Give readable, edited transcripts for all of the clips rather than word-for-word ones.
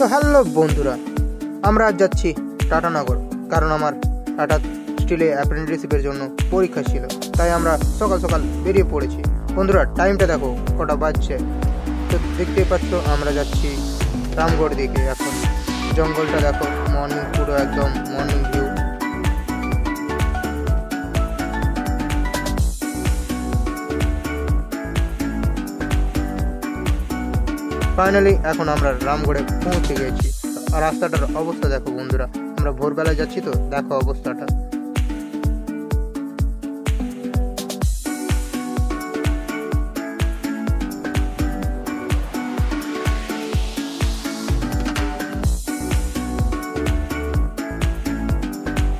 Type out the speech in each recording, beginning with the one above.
তো হ্যালো বন্ধুরা, আমরা আজ যাচ্ছি টাটানগর, কারণ আমার টাটা স্টিলে অ্যাপ্রেন্টিসশিপের জন্য পরীক্ষা ছিল, তাই আমরা সকাল সকাল বেরিয়ে পড়েছি। বন্ধুরা টাইমটা দেখো কটা বাজছে, তো দেখতেই পাচ্ছ আমরা যাচ্ছি রামগড় দিকে। এখন জঙ্গলটা দেখো, মর্নিং, পুরো একদম মর্নিং ভিউ। ফাইনালি এখন আমরা রামগড়ে পৌঁছে গেছি। আর রাস্তাটার অবস্থা দেখো বন্ধুরা, আমরা ভোরবেলায় যাচ্ছি, তো দেখো অবস্থাটা।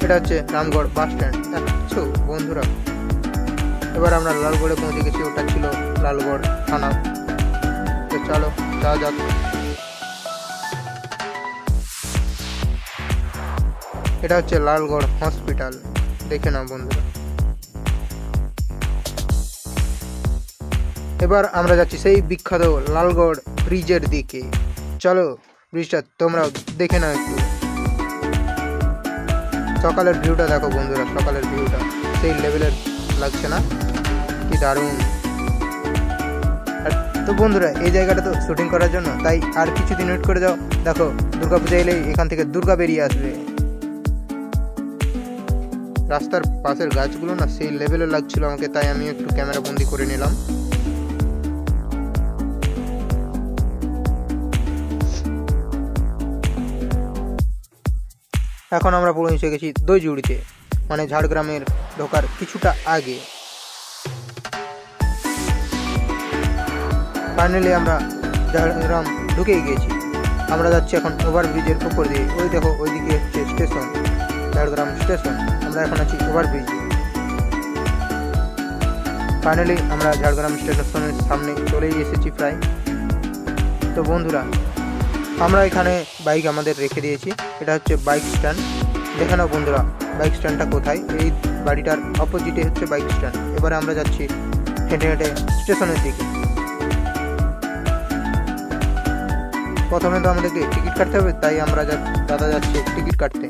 এটা হচ্ছে রামগড় বাস স্ট্যান্ড, দেখছো বন্ধুরা। এবার আমরা লালগড়ে পৌঁছে গেছি, ওটা ছিল লালগড় থানা। তো চলো যাওয়া যাক। এটা হচ্ছে লালগড় হসপিটাল, দেখে নাও বন্ধুরা। এবার আমরা যাচ্ছি সেই বিখ্যাত লালগড় ব্রিজের দিকে। চলো ব্রিজটা তোমরাও দেখে নাও একটু। সকালের ভিউটা দেখো বন্ধুরা, সকালের ভিউটা সেই লেভেলের লাগছে না? কি দারুণ। তো বন্ধুরা এই জায়গাটা তো শুটিং করার জন্য, তাই আর কিছুদিন ওয়েট করে যাও। দেখো দুর্গা পূজা এলেই এখান থেকে দুর্গা বেরিয়ে আসবে। রাস্তার পাশের গাছগুলো না সেই লেভেলে লাগছিল আমাকে, তাই আমি একটু ক্যামেরা বন্দি করে নিলাম। এখন আমরা পৌঁছে গেছি দইজুড়িতে, মানে ঝাড়গ্রামের ঢোকার কিছুটা আগে। ফাইনালি আমরা ঝাড়গ্রাম ঢুকেই গেছি। আমরা যাচ্ছি এখন ওভারব্রিজের উপর দিয়ে। ওই দেখো ওইদিকে হচ্ছে স্টেশন, ঝাড়গ্রাম স্টেশন। আমরা এখন আছি ওভারব্রিজে। ফাইনালি আমরা ঝাড়গ্রাম স্টেশনের সামনে চলেই এসেছি প্রায়। তো বন্ধুরা আমরা এখানে বাইক আমাদের রেখে দিয়েছি। এটা হচ্ছে বাইক স্ট্যান্ড, দেখে নাও বন্ধুরা বাইক স্ট্যান্ডটা কোথায়। এই বাড়িটার অপোজিটে হচ্ছে বাইক স্ট্যান্ড। এবারে আমরা যাচ্ছি হেঁটে হেঁটে স্টেশনের দিকে। প্রথমে তো আমাদেরকে টিকিট কাটতে হবে, তাই আমরা দাদা যাচ্ছে টিকিট কাটতে।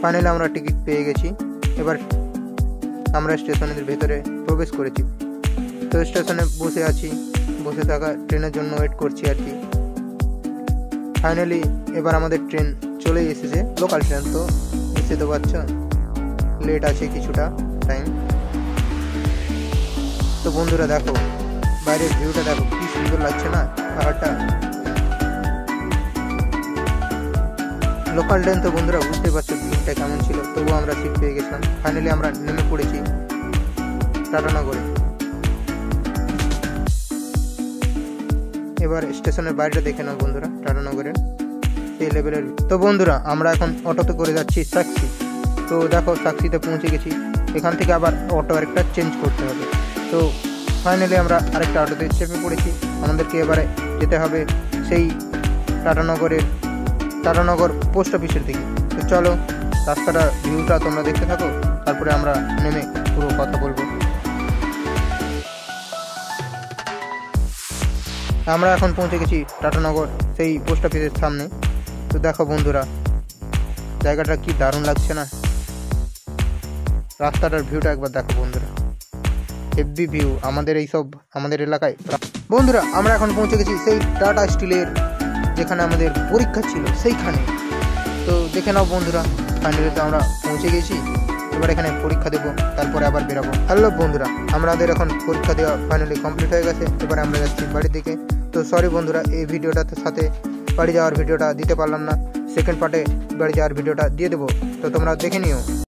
ফাইনালি আমরা টিকিট পেয়ে গেছি। এবার আমরা স্টেশনের ভেতরে প্রবেশ করেছি। তো স্টেশনে বসে আছি, বসে থাকা ট্রেনের জন্য ওয়েট করছি আর কি। ফাইনালি এবার আমাদের ট্রেন চলে এসেছে, লোকাল ট্রেন, তো বুঝতে তো পারছো লেট আছে কিছুটা টাইম। তো বন্ধুরা দেখো বাইরের ভিউটা দেখো, কি সুন্দর লাগছে না পাহাড়টা। লোকাল ট্রেন তো বন্ধুরা বুঝতে পারছো ভিউটা কেমন ছিল, তবুও আমরা সিট পেয়ে গেছিলাম। ফাইনালি আমরা নেমে পড়েছি টাটানগরে। এবার স্টেশনের বাইরেটা দেখে নাও বন্ধুরা, টাটানগরের সেই লেভেলের। তো বন্ধুরা আমরা এখন অটোতে করে যাচ্ছি সাক্ষী। তো দেখো সাক্ষীতে পৌঁছে গেছি। এখান থেকে আবার অটো আরেকটা চেঞ্জ করতে হবে। তো ফাইনালি আমরা আরেকটা অটোতে চেপে পড়েছি। আমাদেরকে এবারে যেতে হবে সেই টাটানগর পোস্ট অফিসের দিকে। তো চলো রাস্তাটা ভিউটা তোমরা দেখতে থাকো, তারপরে আমরা নেমে পুরো কথা বলবো। আমরা এখন পৌঁছে গেছি টাটানগর সেই পোস্ট অফিসের সামনে। তো দেখো বন্ধুরা জায়গাটা কি দারুণ লাগছে না? রাস্তাটার ভিউটা একবার দেখো বন্ধুরা, হেভি ভিউ আমাদের এলাকায়। বন্ধুরা আমরা এখন পৌঁছে গেছি সেই টাটা স্টিলের যেখানে আমাদের পরীক্ষা ছিল সেইখানে। তো দেখে নাও বন্ধুরা ফাইনালি তো আমরা পৌঁছে গেছি। এবার এখানে পরীক্ষা দেবো, তারপরে আবার বেরাবো। হ্যালো বন্ধুরা, আমাদের এখন পরীক্ষা দেওয়া ফাইনালি কমপ্লিট হয়ে গেছে। এবার আমরা যাচ্ছি বাড়ির দিকে। তো সরি বন্ধুরা, এই ভিডিওটার সাথে বাড়ি যাওয়ার ভিডিওটা দিতে পারলাম না। সেকেন্ড পার্টে বাড়ি যাওয়ার ভিডিওটা দিয়ে দেবো, তো তোমরা দেখে নিও।